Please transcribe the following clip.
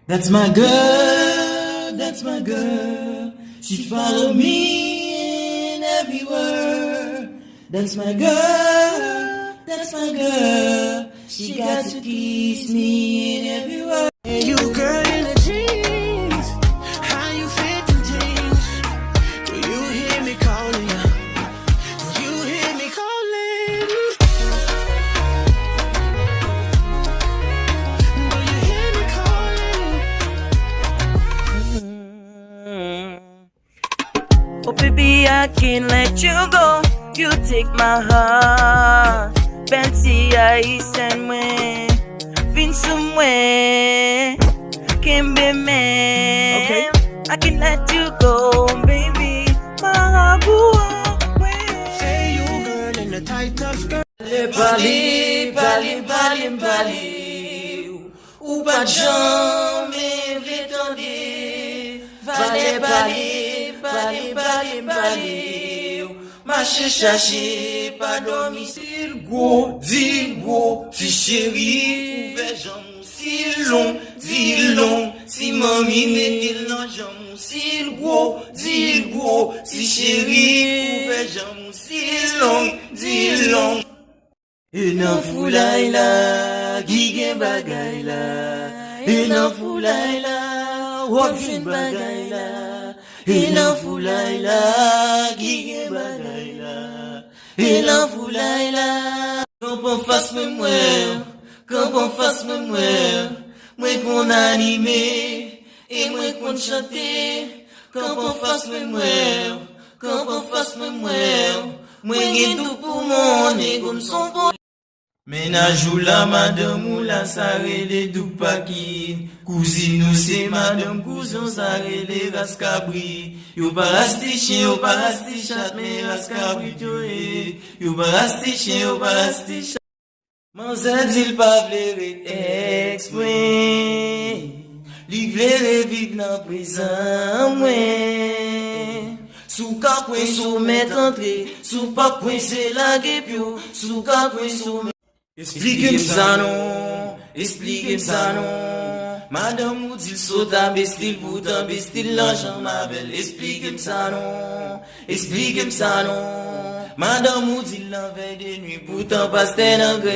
That's my girl, that's my girl. She follow me in everywhere. That's my girl, that's my girl. She got to kiss me in everywhere. Hey, you girl in the jeans, how you fit them jeans? Do you hear me calling you? Do you hear me calling? Do you hear me calling? Oh baby, I can't let you go. You take my heart. Fancy ice and wind. Been somewhere. Can't be man. Okay. I can't let you go, baby. My Say you girl in the tight top skirt. Parler, ou pas de jamais vle tande. Parler, marcher chercher pas domicile. Gros, dis gros, si chéri, ouvert jambes, si long, dis long. Si mamie met dans jambes, si gros, si chéri, ouvert jambes, si long, dis long. Et nan foulay la, gigen bagay la. Et nan foulay la, wap jwen bagay la. Et nan foulay la, gigen bagay la. Et nan foulay la. Quand on fasse me mouer, moi qu'on animé, et moi qu'on chanter. Quand on fasse me mouer, moi gen tout pour mon ego m'son bon. Ménage ou la madame ou la saré les dou paquine. Cousine ou c'est madame cousin saré les rascabri. Yo pas rasti chien, yo pas rasti chat, mais rascabri toé. Yo pas rasti chien, yo pas rasti chat. Manzelle dit pas vlere ex-moi. Li vlere vive dans prison moi. Sous ka point sous mettre entrée, sous pas point c'est la guépio, sous ka point sous. Expliquez-moi ça non. Madame ou dit saute à bestil, pourtant bestil l'argent m'appelle. Expliquez-moi ça non. Madame ou dit l'envers de nuit, pourtant pasteur en gré.